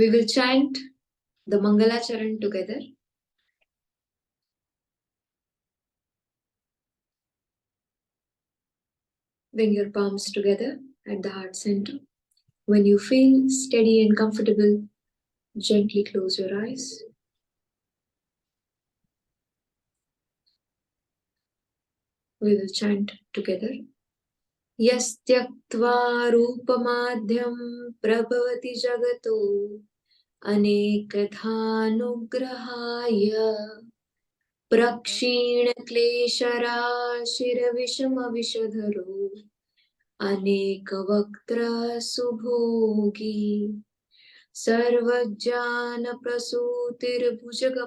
We will chant the Mangalacharan together. Bring your palms together at the heart center. When you feel steady and comfortable, gently close your eyes. We will chant together. Yastyaktva rupamadhyam prabhavati jagato anekadhanugrahaya prakshina klesharashiravishamavishadharo anekavaktra subhogi sarvajnanaprasutirabhujaga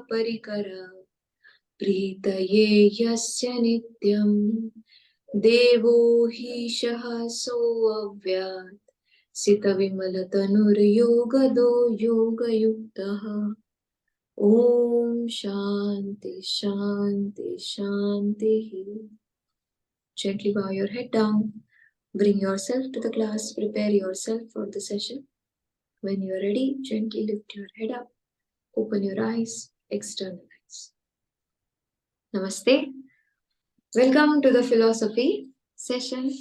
प्रीतये यस्य नित्यं देवो हि शः सोऽव्यात् सितविमलतनुर्योगदो योगयुक्तः ॐ शान्ति शान्ति शान्तिः. Gently bow your head down. Bring yourself to the class. Prepare yourself for the session. When you are ready, gently lift your head up. Open your eyes. Externalize. Namaste. Welcome to the philosophy session.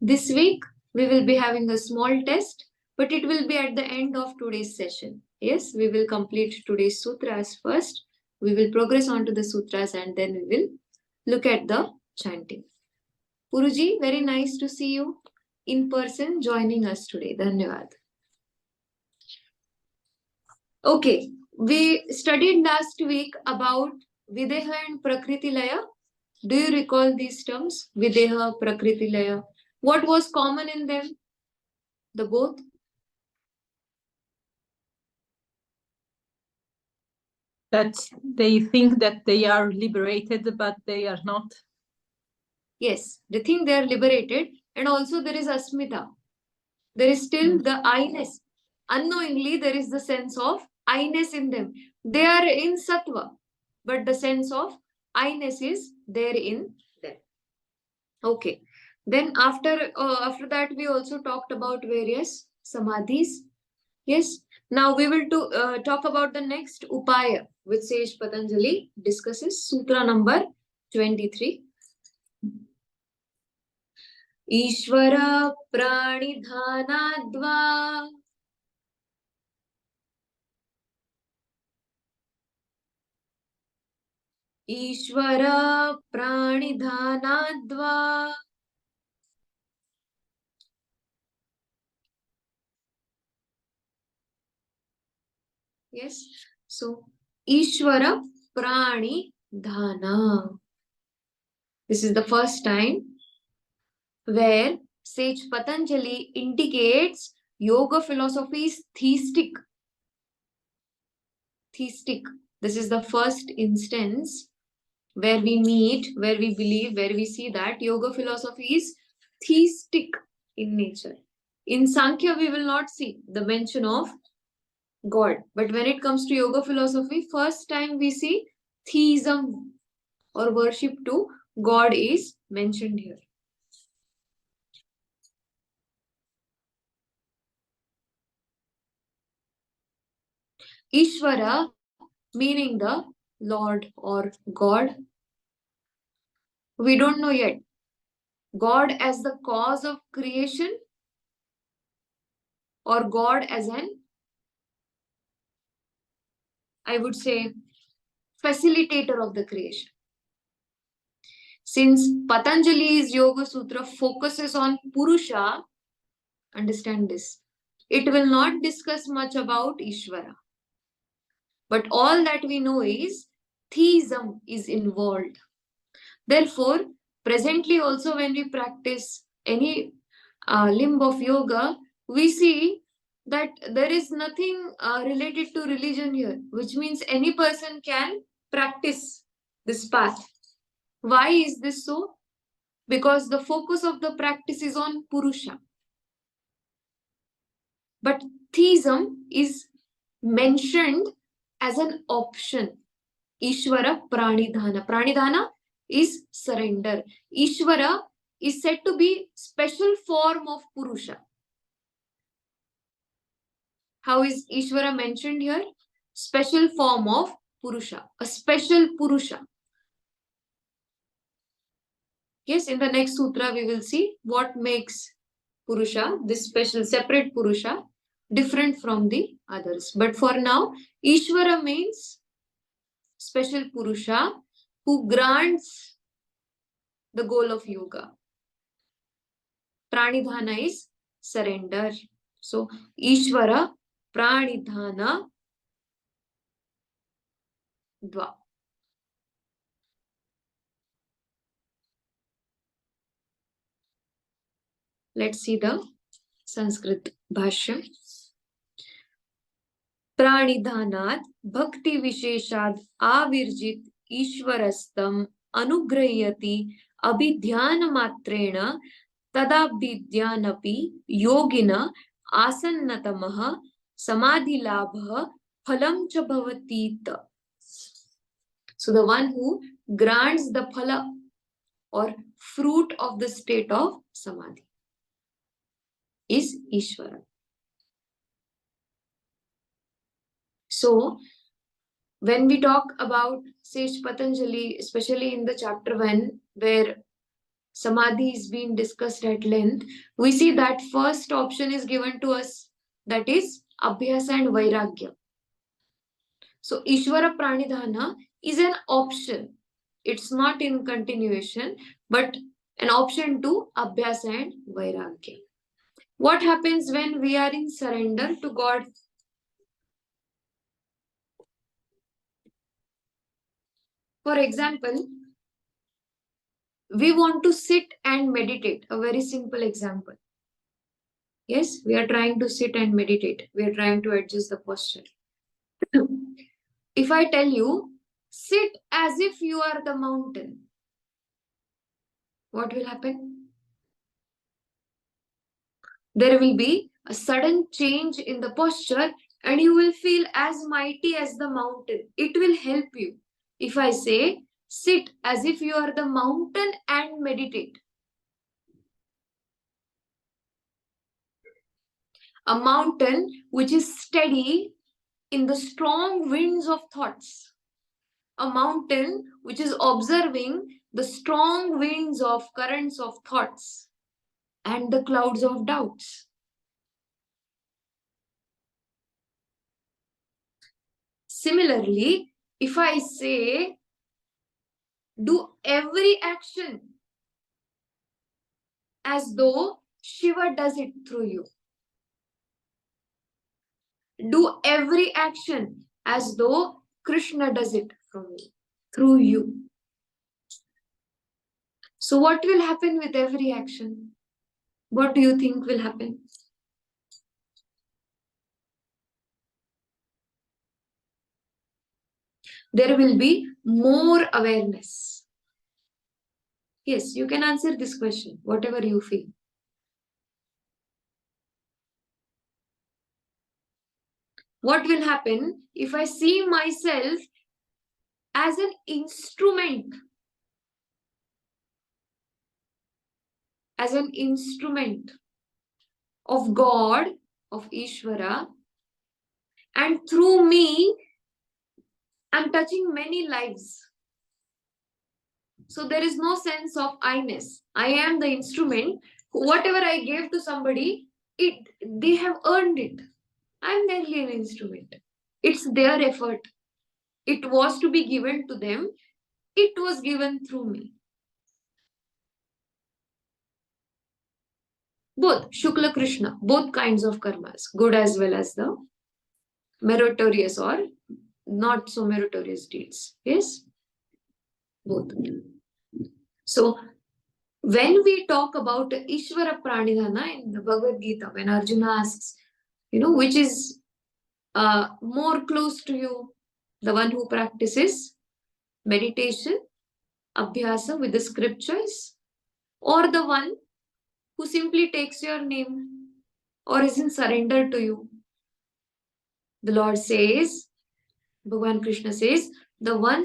This week we will be having a small test, but it will be at the end of today's session. Yes, we will complete today's sutras first. We will progress on to the sutras and then we will look at the chanting. Puruji, very nice to see you in person joining us today. Dhanyavad. Okay, we studied last week about Videha and Prakriti Laya. Do you recall these terms? Videha, Prakriti Laya. What was common in them? The both? That they think that they are liberated, but they are not. Yes, they think they are liberated. And also there is Asmita. There is still the I-ness. Unknowingly, there is the sense of I-ness in them. They are in Sattva, but the sense of I-ness is there in them. Okay. Then after that, we also talked about various samadhis. Yes. Now we will talk about the next upaya, which Sage Patanjali discusses. Sutra number 23. Ishvara pranidhanadva Ishvara pranidhanadva Yes. So, Ishvara Prani Dhana. This is the first time where Sage Patanjali indicates yoga philosophy is theistic. Theistic. This is the first instance where we meet, where we believe, where we see that yoga philosophy is theistic in nature. In Sankhya, we will not see the mention of God. But when it comes to yoga philosophy, first time we see theism or worship to God is mentioned here. Ishvara meaning the Lord or God. We don't know yet. God as the cause of creation or God as an, I would say, facilitator of the creation. Since Patanjali's Yoga Sutra focuses on Purusha, understand this, it will not discuss much about Ishvara. But all that we know is theism is involved. Therefore, presently also when we practice any limb of yoga, we see that there is nothing related to religion here, which means any person can practice this path. Why is this so? Because the focus of the practice is on Purusha. But theism is mentioned as an option. Ishvara Pranidhana. Pranidhana is surrender. Ishvara is said to be special form of Purusha. How is Ishvara mentioned here? Special form of Purusha, a special Purusha. Yes, in the next sutra we will see what makes Purusha, this special separate Purusha, different from the others. But for now, Ishvara means special Purusha who grants the goal of yoga. Pranidhana is surrender. So, Ishvara, Pranidhana, Dva. Let's see the Sanskrit Bhashya. प्राणिधानात् भक्ति विशेषाद आविर्जित ईश्वरस्तम अनुग्रह्यति अभिध्यान मात्रेण तदाभिध्यानपि योगिन आसन्नतमः समाधिलाभः फलं च भवतीत. So the one who grants the phala or fruit of the state of samadhi is Ishvara. So, when we talk about Sage Patanjali, especially in the chapter 1, where Samadhi is being discussed at length, we see that first option is given to us, that is Abhyasa and Vairagya. So, Ishvara Pranidhana is an option. It's not in continuation, but an option to Abhyasa and Vairagya. What happens when we are in surrender to God? For example, we want to sit and meditate. A very simple example. Yes, we are trying to sit and meditate. We are trying to adjust the posture. If I tell you, sit as if you are the mountain, what will happen? There will be a sudden change in the posture and you will feel as mighty as the mountain. It will help you. If I say, sit as if you are the mountain and meditate. A mountain which is steady in the strong winds of thoughts. A mountain which is observing the strong winds of currents of thoughts and the clouds of doubts. Similarly, if I say, do every action as though Shiva does it through you. Do every action as though Krishna does it through you. So what will happen with every action? What do you think will happen? There will be more awareness. Yes, you can answer this question, whatever you feel. What will happen if I see myself as an instrument? As an instrument of God, of Ishvara, and through me, I'm touching many lives. So there is no sense of I-ness. I am the instrument. Whatever I gave to somebody, they have earned it. I'm merely an instrument. It's their effort. It was to be given to them. It was given through me. Both Shukla Krishna, both kinds of karmas, good as well as the meritorious or not so meritorious deeds. Yes? Both. So, when we talk about Ishvara Pranidhana in the Bhagavad Gita, when Arjuna asks, which is more close to you, the one who practices meditation, abhyasa with the scriptures, or the one who simply takes your name or is in surrender to you. The Lord says, Bhagavan Krishna says, the one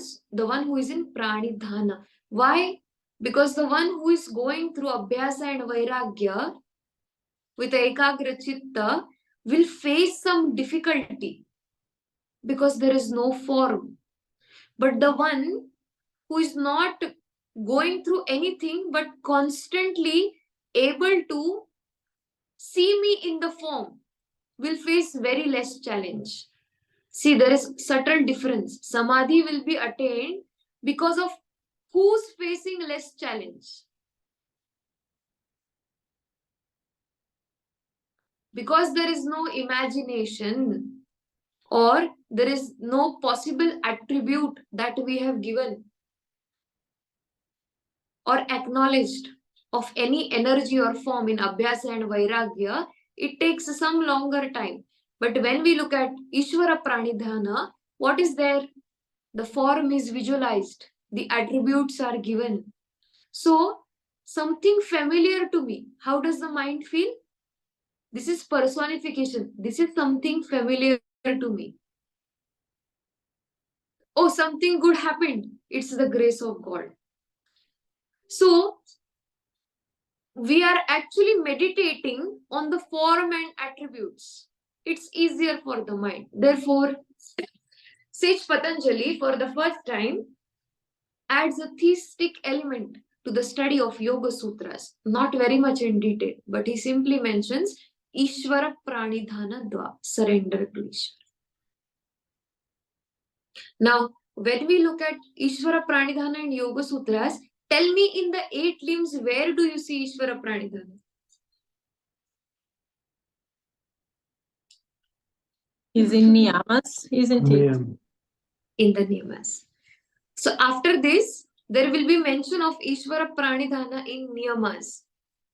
who is in pranidhana. Why? Because the one who is going through abhyasa and vairagya with ekagra chitta will face some difficulty because there is no form. But the one who is not going through anything but constantly able to see me in the form will face very less challenge. See, there is subtle difference. Samadhi will be attained because of who's facing less challenge. Because there is no imagination or there is no possible attribute that we have given or acknowledged of any energy or form in Abhyasa and Vairagya, it takes some longer time. But when we look at Ishvara Pranidhana, what is there? The form is visualized, the attributes are given. So, something familiar to me. How does the mind feel? This is personification. This is something familiar to me. Oh, something good happened. It's the grace of God. So, we are actually meditating on the form and attributes. It's easier for the mind. Therefore, sage Patanjali, for the first time, adds a theistic element to the study of Yoga Sutras. Not very much in detail, but he simply mentions Ishvara Pranidhana Dva, surrender to Ishvara. Now, when we look at Ishvara Pranidhana and Yoga Sutras, tell me in the 8 limbs, where do you see Ishvara Pranidhana? Is in niyamas, isn't it? In the niyamas. So after this, there will be mention of Ishvara Pranidhana in niyamas.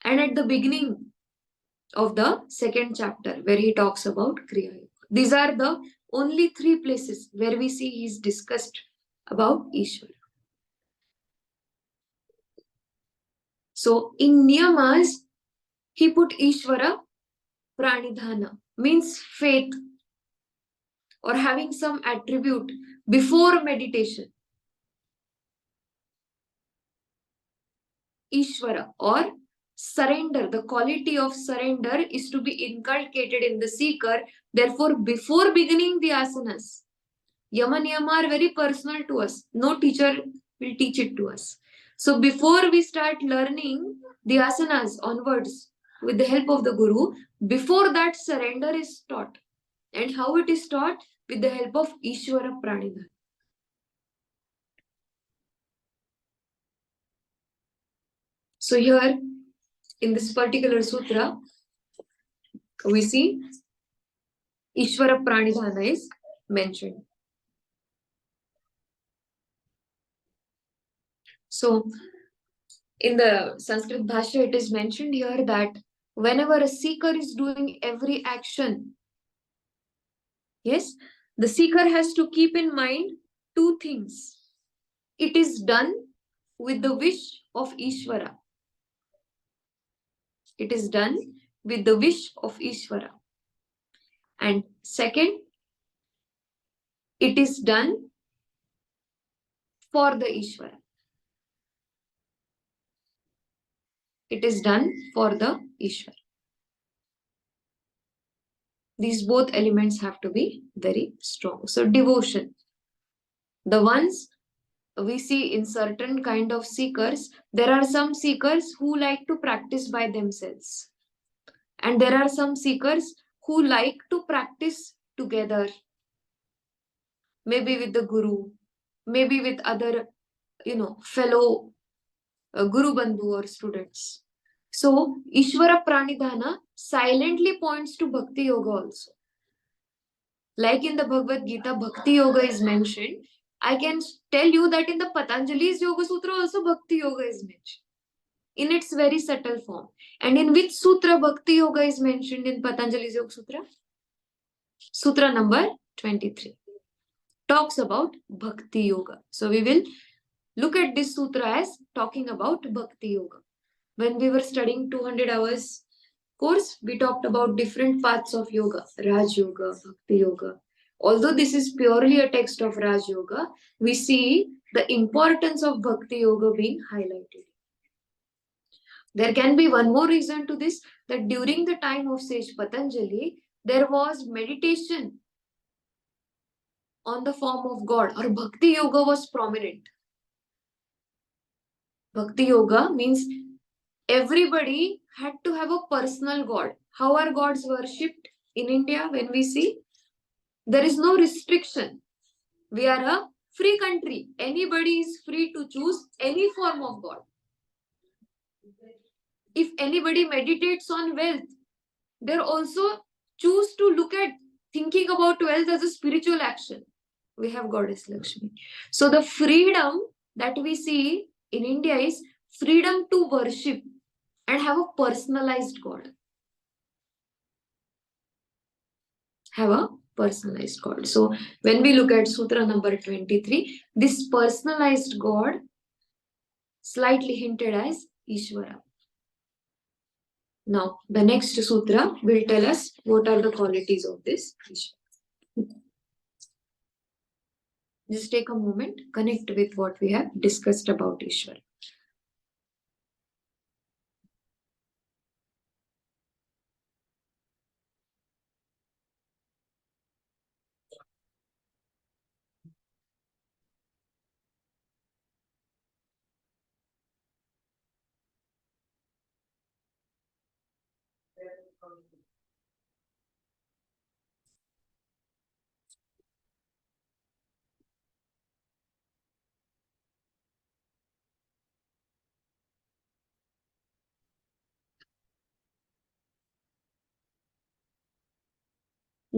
And at the beginning of the second chapter, where he talks about Kriya Yoga. These are the only 3 places where we see he's discussed about Ishvara. So in niyamas, he put Ishvara Pranidhana, means faith or having some attribute before meditation. Ishvara or surrender, the quality of surrender is to be inculcated in the seeker. Therefore, before beginning the asanas, Yama Niyama are very personal to us. No teacher will teach it to us. So, before we start learning the asanas onwards with the help of the Guru, before that surrender is taught. And how it is taught? With the help of Ishvara Pranidhana. So, here in this particular sutra, we see Ishvara Pranidhana is mentioned. So, in the Sanskrit Bhashya, it is mentioned here that whenever a seeker is doing every action, yes, the seeker has to keep in mind 2 things. It is done with the wish of Ishvara. It is done with the wish of Ishvara. And second, it is done for the Ishvara. It is done for the Ishvara. These both elements have to be very strong. So devotion. The ones we see in certain kind of seekers, there are some seekers who like to practice by themselves. And there are some seekers who like to practice together. Maybe with the Guru, maybe with other, fellow Guru Bandhu or students. So, Ishvara Pranidhana silently points to Bhakti Yoga also. Like in the Bhagavad Gita, Bhakti Yoga is mentioned. I can tell you that in the Patanjali's Yoga Sutra also Bhakti Yoga is mentioned in its very subtle form. And in which sutra Bhakti Yoga is mentioned in Patanjali's Yoga Sutra? Sutra number 23. Talks about Bhakti Yoga. So we will look at this sutra as talking about Bhakti Yoga. When we were studying 200 hours course, we talked about different paths of yoga, Raj Yoga, Bhakti Yoga. Although this is purely a text of Raj Yoga, we see the importance of Bhakti Yoga being highlighted. There can be one more reason to this, that during the time of sage Patanjali, there was meditation on the form of God, or Bhakti Yoga was prominent. Bhakti Yoga means everybody had to have a personal God. How are gods worshipped in India when we see? There is no restriction. We are a free country. Anybody is free to choose any form of God. If anybody meditates on wealth, they also choose to look at thinking about wealth as a spiritual action. We have Goddess Lakshmi. So the freedom that we see in India is freedom to worship and have a personalized God. Have a personalized God. So when we look at Sutra number 23, this personalized God slightly hinted as Ishvara. Now, the next sutra will tell us what are the qualities of this Ishvara. Just take a moment, connect with what we have discussed about Ishvara.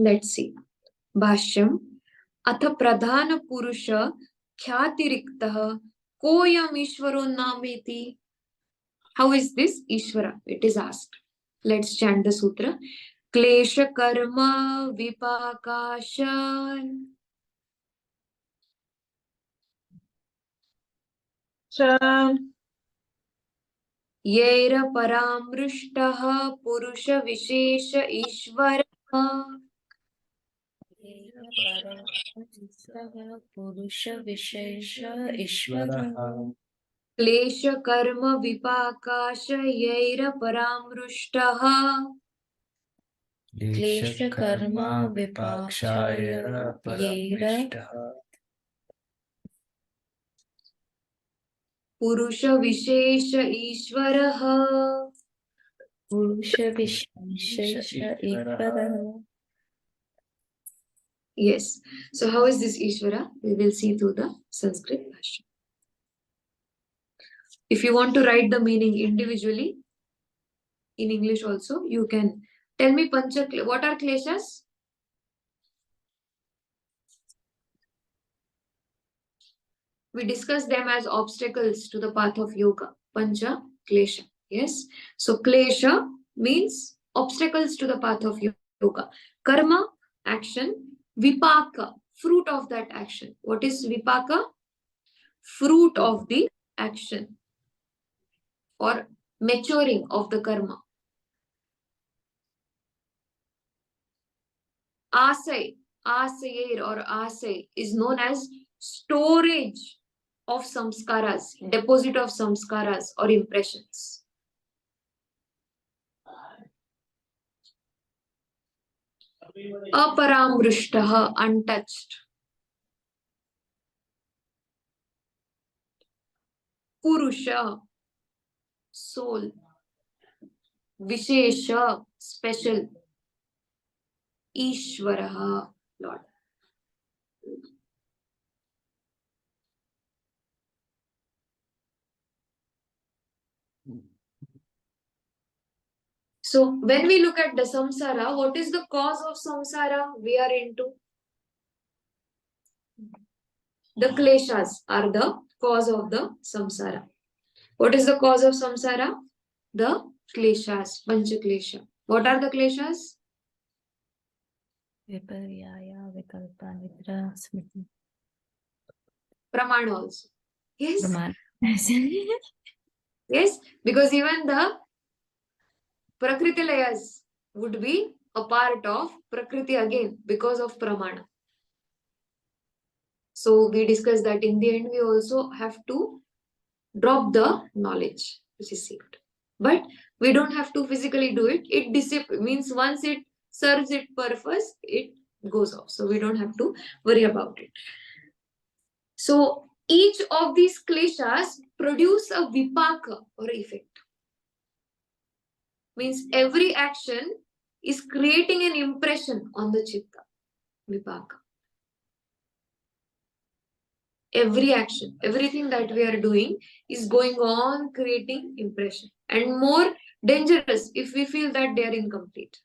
Let's see. Bhashyam. अथ प्रधान पुरुष ख्यातिरिक्तः कोयम ईश्वरो नामेति. How is this Ishvara? It is asked. Let's chant the sutra. Klesha karma vipakasha येर परामृष्टः पुरुष विशेष ईश्वरः. पुरुष विशेष ईश्वरः. क्लेश कर्म विपाकाशयैर परामृष्टः. क्लेश कर्म विपाक्षाय पुरुष विशेष ईश्वरः. पुरुष विशेष ईश्वरः. Yes. So how is this Ishvara? We will see through the Sanskrit version. If you want to write the meaning individually in English also, you can tell me what are kleshas? We discuss them as obstacles to the path of yoga. Pancha klesha. Yes. So klesha means obstacles to the path of yoga. Karma, action. Vipaka, fruit of that action. What is vipaka? Fruit of the action or maturing of the karma. Asay, asayir or asay is known as storage of samskaras, deposit of samskaras or impressions. Aparamrushtaha, untouched. Purusha, soul. Vishesha, special. Ishvaraha, Lord. So when we look at the samsara, what is the cause of samsara we are into? The kleshas are the cause of the samsara. What is the cause of samsara? The kleshas, pancha klesha. What are the kleshas? Viparyaya, vikalpa, nidra, smriti. Pramana also. Yes. Pramana. Yes, because even the prakriti layas would be a part of prakriti again because of pramana. So we discussed that in the end we also have to drop the knowledge received. But we don't have to physically do it. It means once it serves its purpose, it goes off. So we don't have to worry about it. So each of these kleshas produce a vipaka or effect. Means every action is creating an impression on the chitta, vipaka. Every action, everything that we are doing is going on creating impression, and more dangerous if we feel that they are incomplete.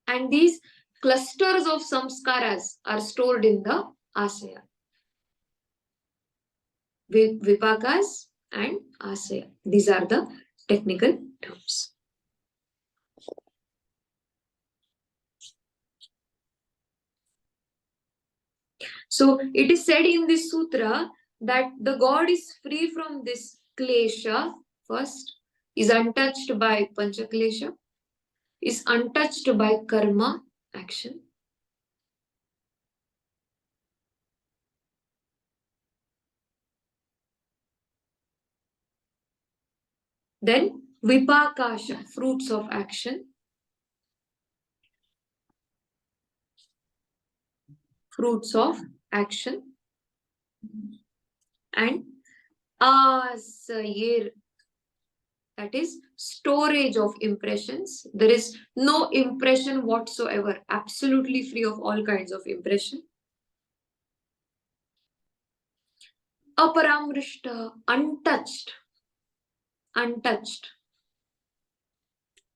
And these clusters of samskaras are stored in the asaya, vipakas and asaya. These are the technical terms. So it is said in this sutra that the god is free from this klesha first, is untouched by panchaklesha, is untouched by karma action. Then vipakasha, fruits of action. Fruits of action. And asayir, that is storage of impressions. There is no impression whatsoever, absolutely free of all kinds of impression. Aparamrishta, untouched. Untouched.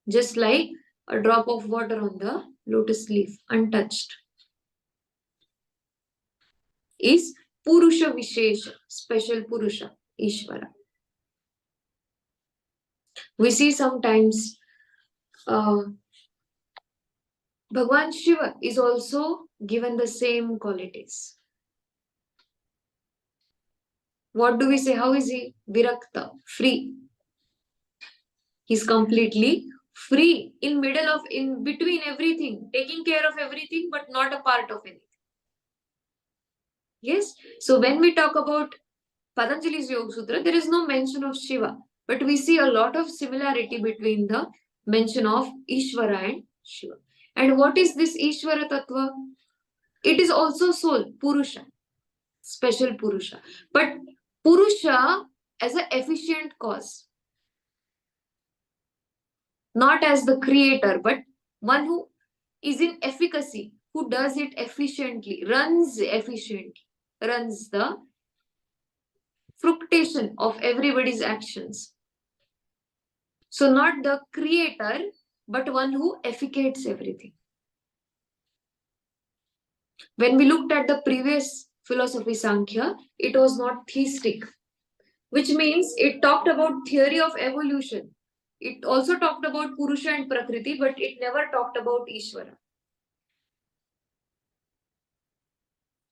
Just like a drop of water on the lotus leaf, untouched. Is Purusha Vishesha, special Purusha, Ishvara. We see sometimes Bhagwan Shiva is also given the same qualities. What do we say? How is he? Virakta, free. He's completely free in between everything, taking care of everything, but not a part of anything. Yes. So when we talk about Patanjali's Yoga Sutra, there is no mention of Shiva, but we see a lot of similarity between the mention of Ishvara and Shiva. And what is this Ishvara Tattva? It is also soul, Purusha, special Purusha. But Purusha as an efficient cause, not as the creator, but one who is in efficacy, who does it efficiently, runs efficiently, runs the fructation of everybody's actions. So, not the creator, but one who efficates everything. When we looked at the previous philosophy, Sankhya, it was not theistic, which means it talked about theory of evolution. It also talked about Purusha and Prakriti, but it never talked about Ishvara.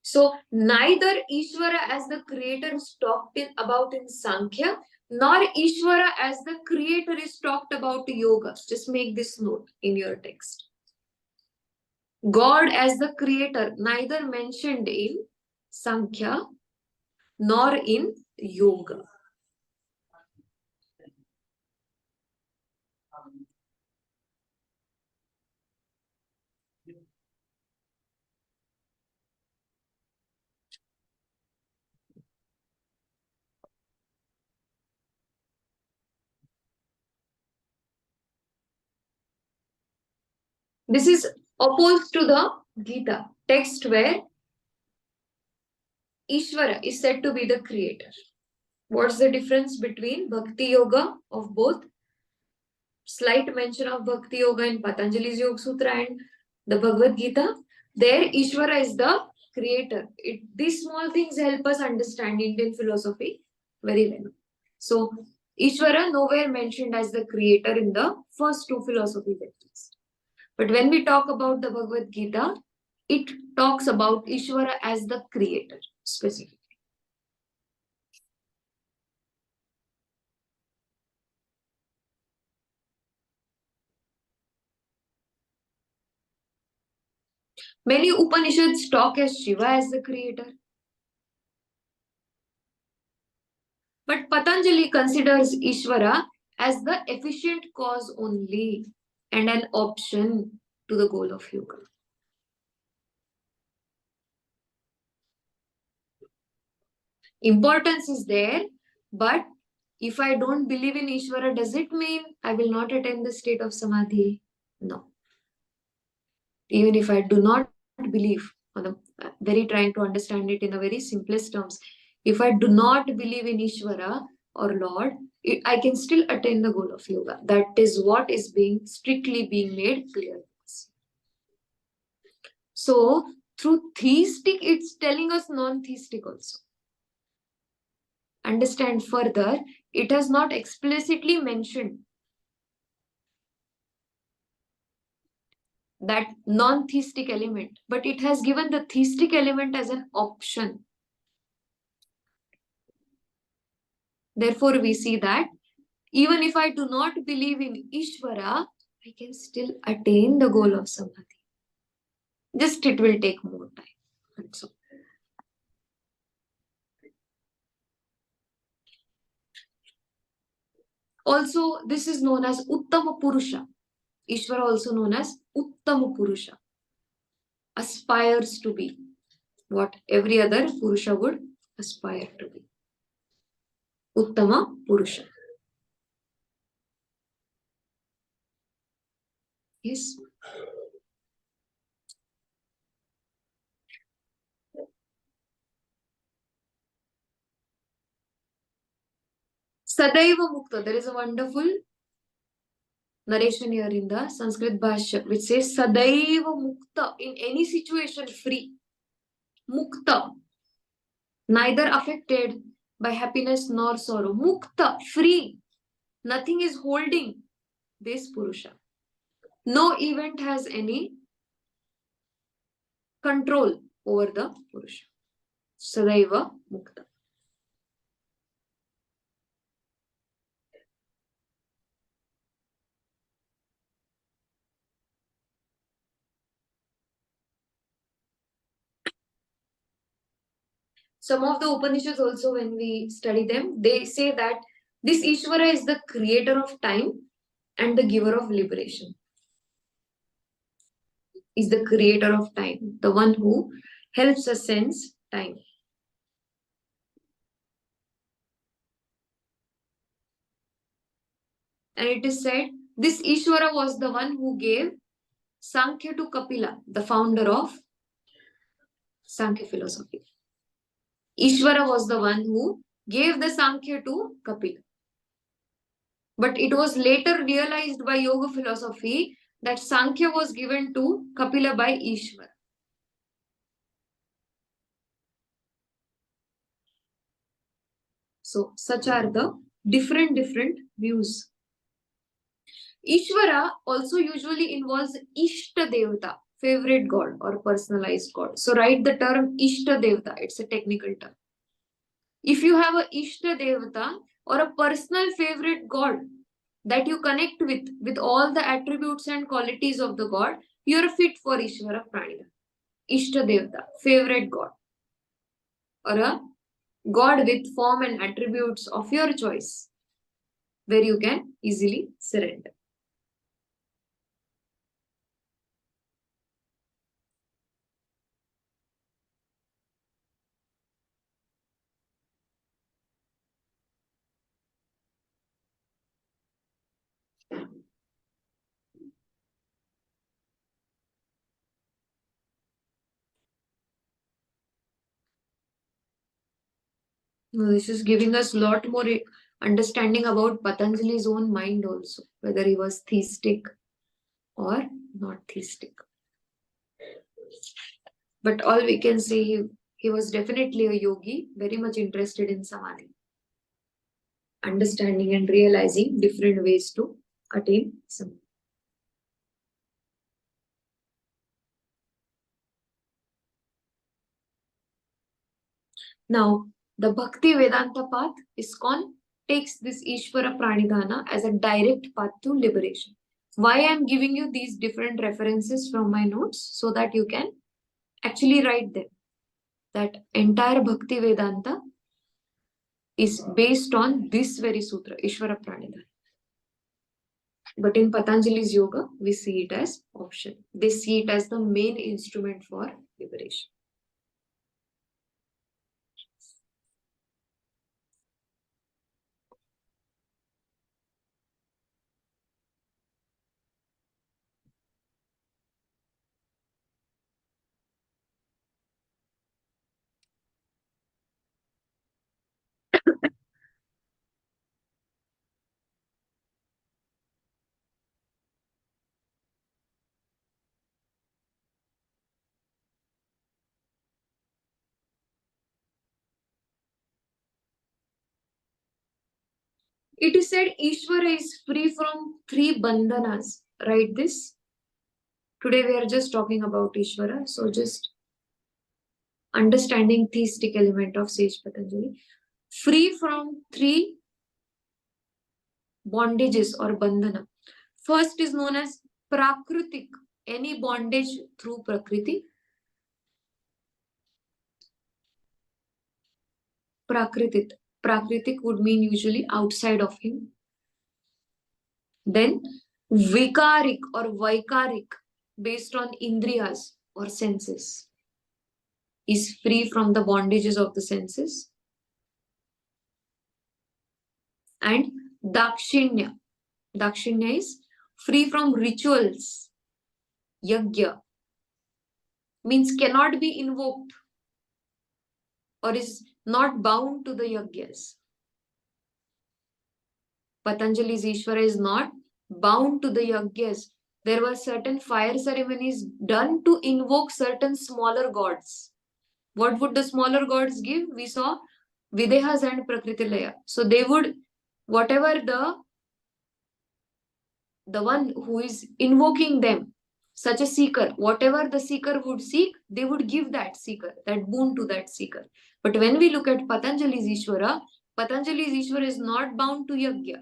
So neither Ishvara as the creator is talked about in Sankhya, nor Ishvara as the creator is talked about in yoga. Just make this note in your text. God as the creator, neither mentioned in Sankhya nor in yoga. This is opposed to the Gita text where Ishvara is said to be the creator. What's the difference between Bhakti Yoga of both? Slight mention of Bhakti Yoga in Patanjali's Yoga Sutra and the Bhagavad Gita. There, Ishvara is the creator. These small things help us understand Indian philosophy very well. So, Ishvara nowhere mentioned as the creator in the first two philosophy texts. But when we talk about the Bhagavad Gita, it talks about Ishvara as the creator specifically. Many Upanishads talk as Shiva as the creator. But Patanjali considers Ishvara as the efficient cause only and an option to the goal of yoga. Importance is there, but if I don't believe in Ishvara, does it mean I will not attain the state of Samadhi? No. Even if I do not believe, very trying to understand it in a very simplest terms, if I do not believe in Ishvara or Lord, I can still attain the goal of yoga. That is what is being strictly being made clear. So through theistic, it's telling us non-theistic also. Understand further, it has not explicitly mentioned that non-theistic element, but it has given the theistic element as an option. Therefore, we see that even if I do not believe in Ishvara, I can still attain the goal of Samadhi. Just it will take more time. That's all. Also, this is known as Uttama Purusha. Ishvara, also known as Uttama Purusha, aspires to be what every other Purusha would aspire to be. Uttama Purusha. Yes. Sadaiva Mukta. There is a wonderful narration here in the Sanskrit Bhashya which says Sadaiva Mukta. In any situation, free. Mukta. Neither affected by happiness nor sorrow. Mukta. Free. Nothing is holding this Purusha. No event has any control over the Purusha. Sadaiva Mukta. Some of the Upanishads also, when we study them, they say that this Ishvara is the creator of time and the giver of liberation. Is the creator of time, the one who helps us sense time. And it is said, this Ishvara was the one who gave Sankhya to Kapila, the founder of Sankhya philosophy. Ishvara was the one who gave the Sankhya to Kapila. But it was later realized by Yoga philosophy that Sankhya was given to Kapila by Ishvara. So, such are the different views. Ishvara also usually involves Ishta Devata, favorite god or personalized god. So, write the term Ishta Devata, it's a technical term. If you have a Ishta Devata or a personal favorite god that you connect with all the attributes and qualities of the god, you are fit for Ishvara Pranidhana. Ishta Devata, favorite god, or a god with form and attributes of your choice, where you can easily surrender. This is giving us a lot more understanding about Patanjali's own mind also, whether he was theistic or not theistic. But all we can say, he was definitely a yogi, very much interested in Samadhi. Understanding and realizing different ways to attain Samadhi. Now, the Bhakti Vedanta path, ISKCON, takes this Ishvara Pranidhana as a direct path to liberation. Why I am giving you these different references from my notes? So that you can actually write there that entire Bhakti Vedanta is based on this very sutra, Ishvara Pranidhana. But in Patanjali's yoga, we see it as option. They see it as the main instrument for liberation. It is said Ishvara is free from 3 bandhanas. Write this. Today we are just talking about Ishvara. So just understanding theistic element of Sage Patanjali. Free from 3 bondages or bandhana. First is known as prakritik, any bondage through prakriti. Prakritik would mean usually outside of him. Then vikarik or vaikarik, based on indriyas or senses, is free from the bondages of the senses. And dakshinya is free from rituals. Yagya means cannot be invoked or is not bound to the yagyas. Patanjali's Ishvara is not bound to the yagyas. There were certain fire ceremonies done to invoke certain smaller gods. What would the smaller gods give? We saw Videhas and Prakritilaya. So they would, whatever the one who is invoking them, such a seeker, whatever the seeker would seek, they would give that seeker, that boon to that seeker. But when we look at Patanjali's Ishvara is not bound to yagya.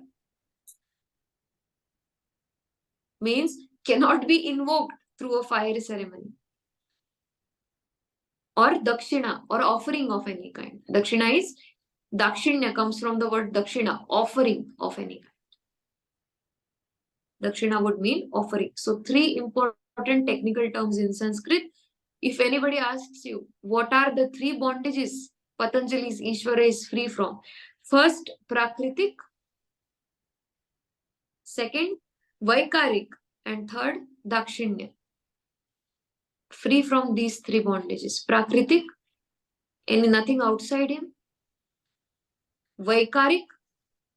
Means cannot be invoked through a fire ceremony. Or dakshina, or offering of any kind. Dakshinya comes from the word dakshina, offering of any kind. Dakshina would mean offering. So 3 important technical terms in Sanskrit. If anybody asks you, what are the 3 bondages Patanjali's Ishvara is free from? First, prakritik. Second, vaikarik. And third, dakshinya. Free from these 3 bondages. Prakritik, nothing outside him. Vaikarik,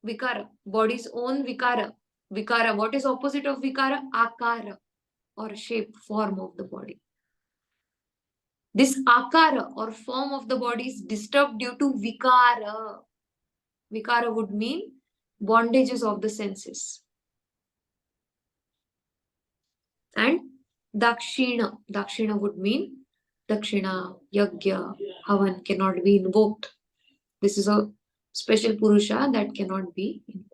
vikara, body's own vikara. Vikara, what is opposite of vikara? Akara, or shape, form of the body. This akara or form of the body is disturbed due to vikara. Vikara would mean bondages of the senses. And dakshina. Dakshina would mean dakshina, yagya, havan cannot be invoked. This is a special purusha that cannot be invoked.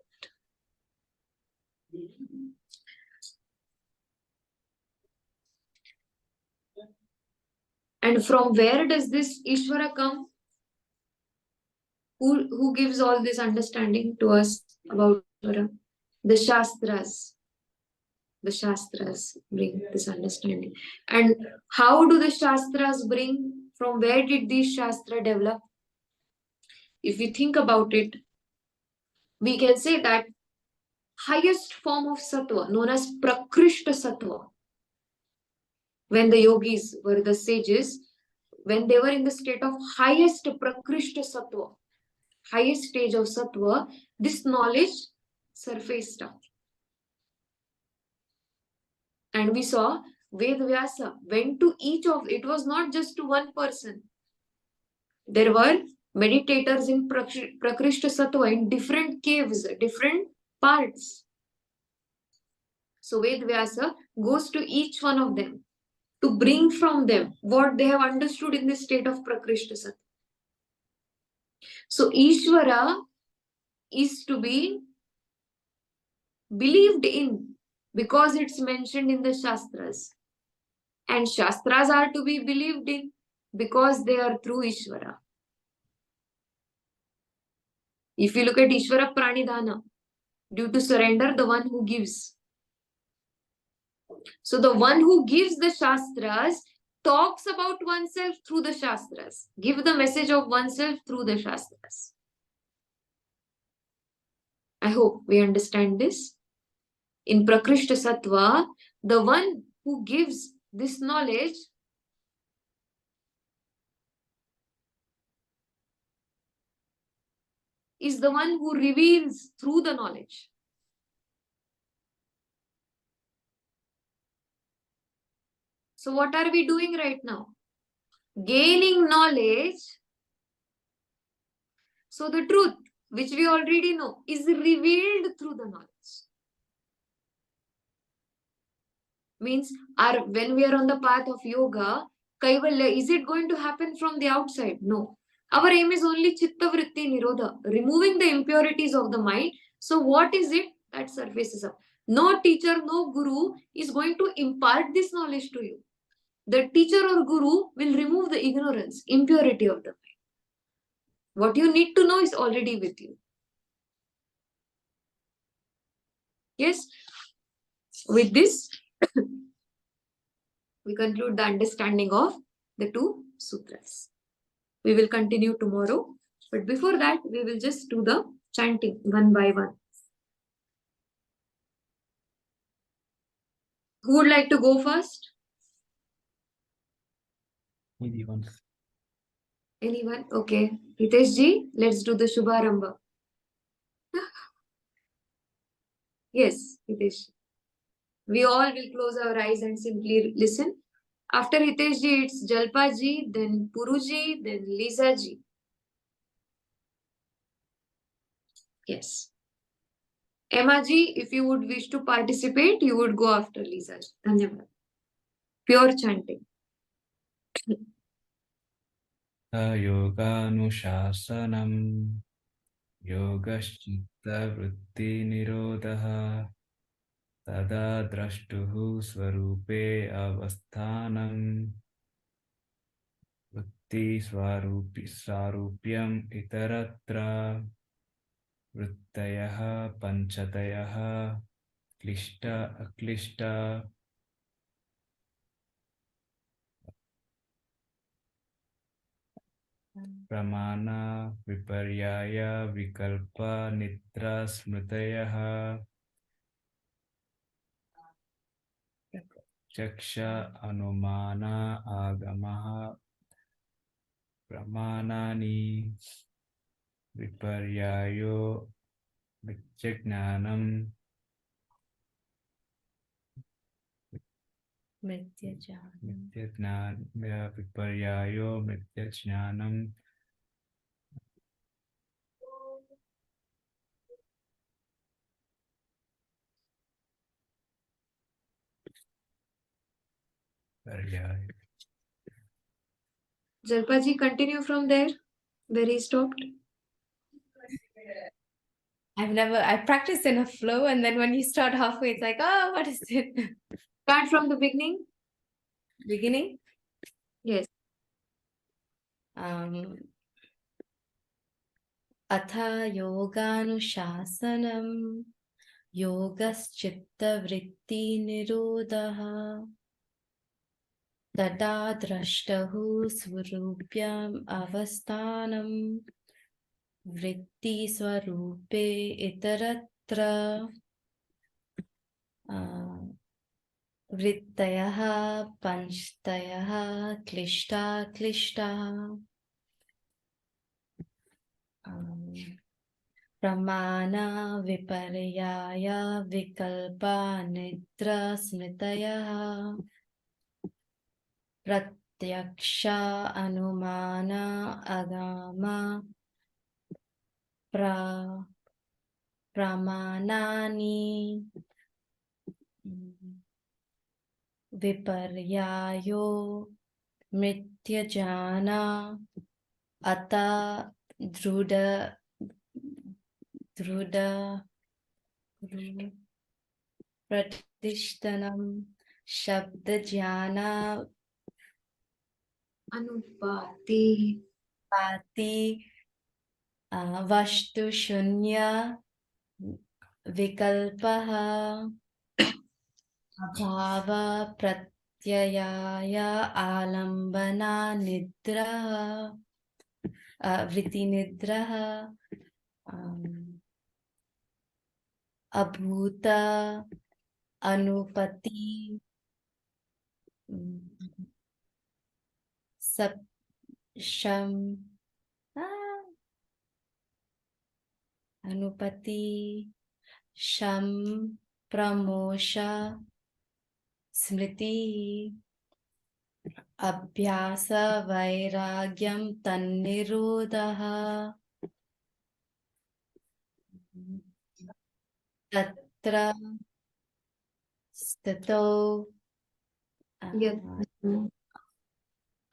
And from where does this Ishvara come? Who gives all this understanding to us about Ishvara? The Shastras. The Shastras bring this understanding. And how do the Shastras bring? From where did these Shastra develop? If we think about it, we can say that highest form of sattva, known as Prakrishta sattva, when the yogis were the sages, when they were in the state of highest Prakrishta sattva, highest stage of sattva, this knowledge surfaced up. And we saw Vedvyasa went to each of, it was not just to one person. There were meditators in Prakrishta sattva in different caves, different parts. So Vedvyasa goes to each one of them to bring from them what they have understood in this state of Prakrishta sattva. So Ishvara is to be believed in because it's mentioned in the Shastras. And Shastras are to be believed in because they are through Ishvara. If you look at Ishvara Pranidhana, due to surrender, the one who gives. So the one who gives the Shastras talks about oneself through the Shastras, give the message of oneself through the Shastras. I hope we understand this. In Prakrishta Sattva, the one who gives this knowledge is the one who reveals through the knowledge. So what are we doing right now? Gaining knowledge. So the truth, which we already know, is revealed through the knowledge. Means when we are on the path of yoga, Kaivalya, is it going to happen from the outside? No. Our aim is only Chitta Vritti Nirodha, removing the impurities of the mind. So what is it that surfaces up? No teacher, no guru is going to impart this knowledge to you. The teacher or guru will remove the ignorance, impurity of the mind. What you need to know is already with you. Yes? With this, we conclude the understanding of the two sutras. We will continue tomorrow. But before that, we will just do the chanting one by one. Who would like to go first? Anyone? Anyone? Okay. Hitesh ji, let's do the Shubharambha. Yes, Hitesh. We all will close our eyes and simply listen. After Hitesh ji, it's Jalpa ji, then Puru ji, then Lisa ji. Yes. Emma ji, if you would wish to participate, you would go after Lisa ji. Dhanyavad. Pure chanting. Yoganuशासनम् योगश्चित्तवृत्तिनिरोधः तदा द्रष्टुः स्वरूपे अवस्थानम् वृत्तिस्वारूप्यम् इतरत्र वृत्तयः पञ्चतयः क्लिष्ट अक्लिष्ट प्रमाण विपर्याय विकल्प निद्रा स्मृतयः चक्ष अनुमान आगमः प्रमाणानि विपर्यायो मिथ्याज्ञानम् विपर्यायो मिथ्याज्ञानम् पर्याय. Jalpa ji, continue from there, where he stopped. I practiced in a flow, and then when you start halfway, it's like, oh, what is it? Start from the beginning. Beginning? Yes. अथ योगानुशासनम् योगश्चित्तवृत्तिनिरोधः तदा द्रष्टुः स्वरूप्यम् अवस्थानम् वृत्तिस्वरूपे इतरत्र वृत्तयः पञ्चतयः क्लिष्टाः प्रमाण विपर्याय विकल्प निद्रा स्मृतयः प्रत्यक्ष अनुमान आगम प्रमाणानि विपर्यायो मिथ्याज्ञान अत दृढ प्रतिष्ठनम् Shabda Jnana Anupati. Pati Vashtu Shunya Vikalpaha Abhava Pratyaya Alambana Nidraha Vritti Nidraha Abhuta Anupati Sab Sham Anupati Sham Pramosha Smriti Abhyasa Vairagyam Tannirodha Tatra Stato Yes.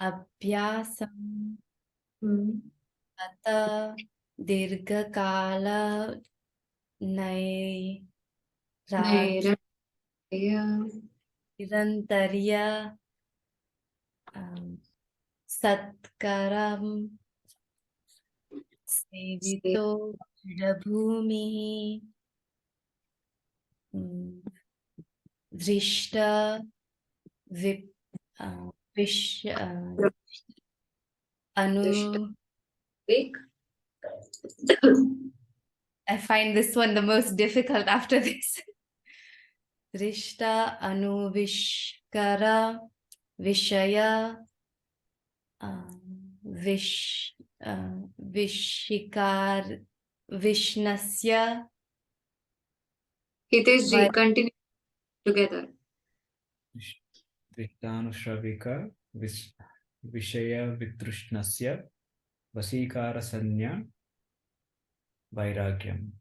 Abhyasam Hmm. Tata Dirghakala Nai Raj Nirantarya Satkaram Sevito Bhumi Drishta Vip Vish Anu. Wake. I find this one the most difficult after this. Drishta Anu Vishkara Vishaya Vishikar Vishnasya. Hiteshji, continue together. Vittanushravika Vishaya Vitrushnasya Vasikara Sanya Vairagyam.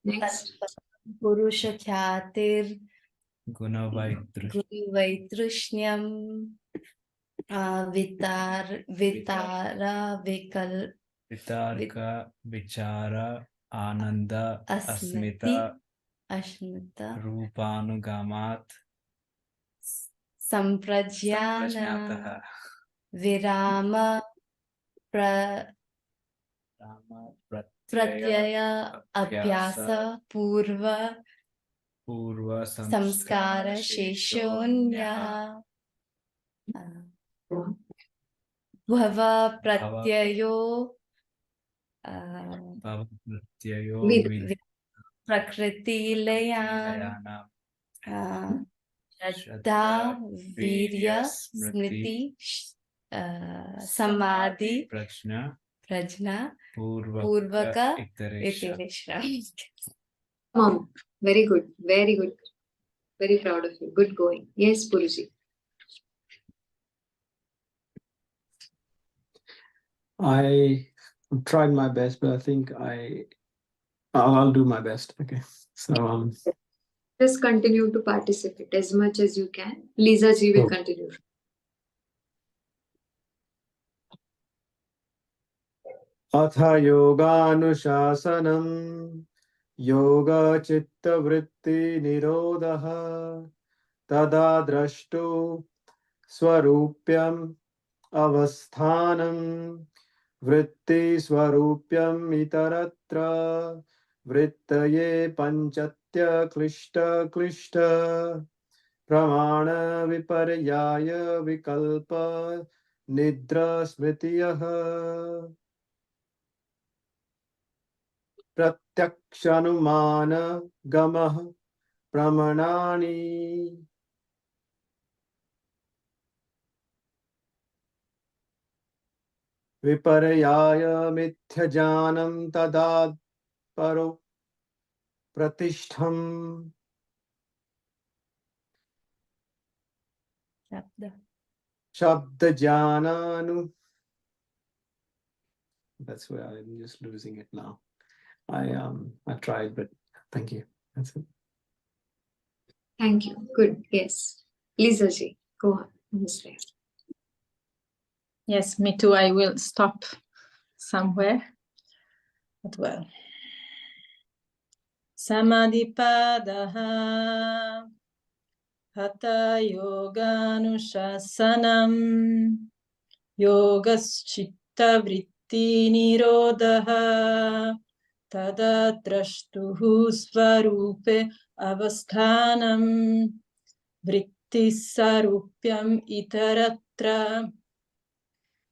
Next. Purusha Khatir Guna Vaitrushnyam Vitara Vikal Vitarka Vichara Ananda Asmita Asmita Rupanugamat Samprajnana Samprajnataha Virama Pratyaya Abhyasa Purva Samskara Sheshonya Bhava Pratyayo Prakriti Layana Shraddha Virya Smriti Samadhi Prajna Purvaka Itirishra. Mom, very good. Very good. Very proud of you. Good going. Yes, Puruji. I tried my best, but I think I'll do my best. Okay. So Just continue to participate as much as you can. Lisa ji will continue. Atha yoganuशासनम् योगचित्तवृत्ति निरोधः तदा द्रष्टु स्वरूप्यम् अवस्थानम् वृत्ति स्वरूप्यम् इतरत्र वृत्तये पंचत्य क्लिष्ट प्रमाण विपर्याय विकल्प निद्रा स्मृतियः प्रत्यक्षानुमान गमः प्रमाणानि विपर्याय मिथ्यज्ञानं तदा परो प्रतिष्ठम् शब्दज्ञानानु. That's where I'm just losing it now. I tried, but thank you. That's it. Thank you. Good. Yes. Lisa ji, go on. Namaste. Yes, me too. I will stop somewhere. But well. Samadhipadaha Hatha yoganushasanam yogaschitta vritti nirodha tada drashtuhu svarupe avasthanam vritti sarupyam itaratra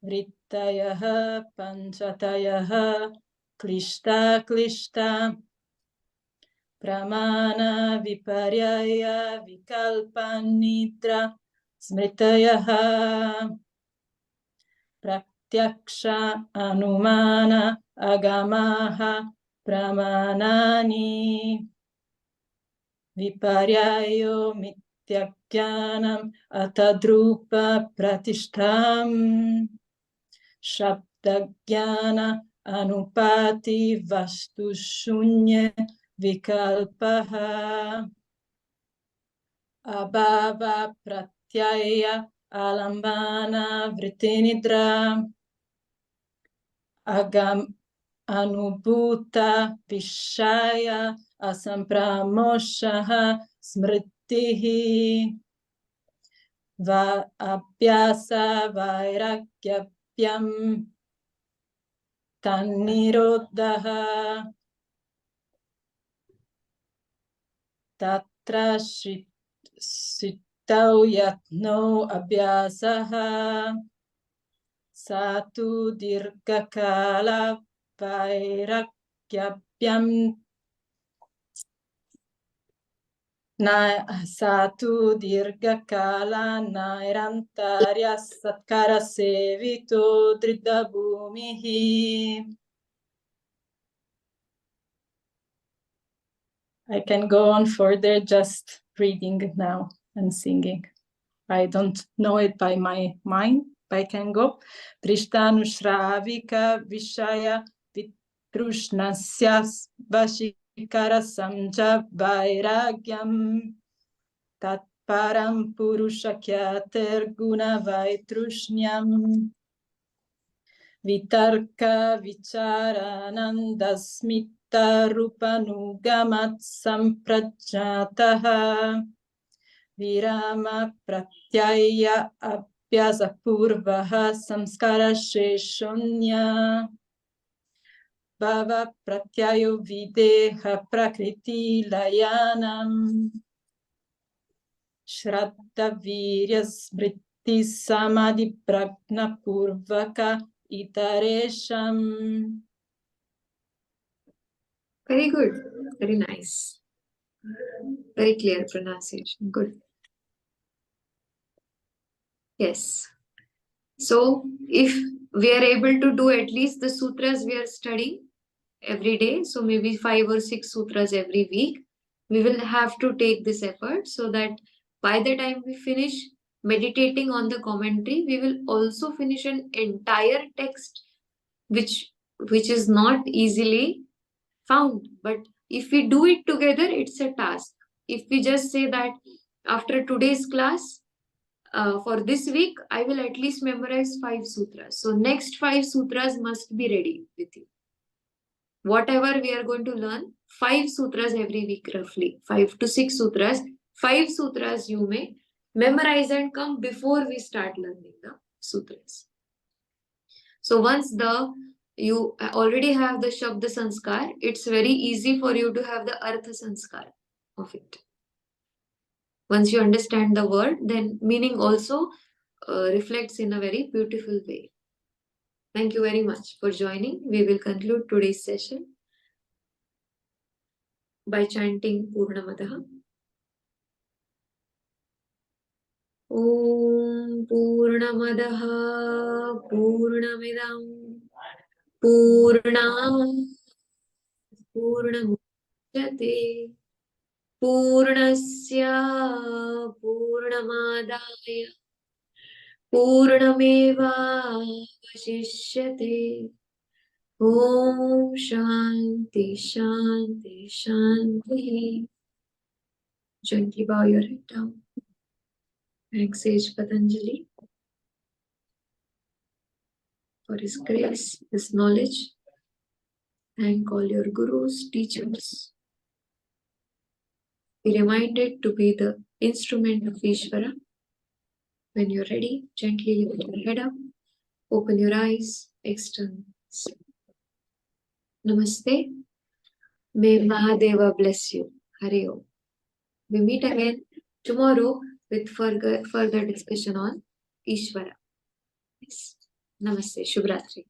vrittayaha panchatayaha klishta klishta pramana viparyaya vikalpanidra smritayaha pratyaksha anumana agamaha pramanani viparyayo mityajnanam atadrupa pratishtam shabdagyana anupati vastu shunye vikalpaha abhava pratyaya alambana vrittinidra agam anubhuta vishaya asampramoshaha smritihi va abhyasa vairagyapyam tannirodhaha tatra sitau yatno abhyasaha satu dirghakala vairagyapyam satu dirghakala nairantarya satkara sevito dridha bhumihi. I can go on further just reading now and singing. I don't know it by my mind, but I can go. Drishtanushravika vishaya vitrushnasya vashikara samja vairagyam tatparam purushakyater guna vaitrushyam vitarka vicharanandasmit rupanugamat samprajnataha virama pratyaya abhyasa purvaha samskara sheshonya bhava pratyayo videha prakriti layanam shraddha virya smriti samadhi prajna purvaka itaresham. Very good. Very nice. Very clear pronunciation. Good. Yes. So, if we are able to do at least the sutras we are studying every day, so maybe 5 or 6 sutras every week, we will have to take this effort so that by the time we finish meditating on the commentary, we will also finish an entire text which is not easily found. But if we do it together, it's a task. If we just say that after today's class, for this week, I will at least memorize 5 sutras. So next 5 sutras must be ready with you. Whatever we are going to learn, 5 sutras every week roughly, 5 to 6 sutras. 5 sutras you may memorize and come before we start learning the sutras. So once you already have the Shabda Sanskar, it's very easy for you to have the Artha Sanskar of it. Once you understand the word, then meaning also reflects in a very beautiful way. Thank you very much for joining. We will conclude today's session by chanting Purnamadaha. Om Purnamadaha Purnamidam Purnam Purnamudhyate Purnasya Purnamadaya Purnamevavashishyate. Om Shanti Shanti Shanti. Gently bow your head down. Thanks Sage Patanjali for his grace, his knowledge. Thank all your gurus, teachers. Be reminded to be the instrument of Ishvara. When you're ready, gently lift your head up, open your eyes, extend. Namaste. May Mahadeva bless you. Hari Om. We meet again tomorrow with further discussion on Ishvara. Yes. Namaste. Shubhratri.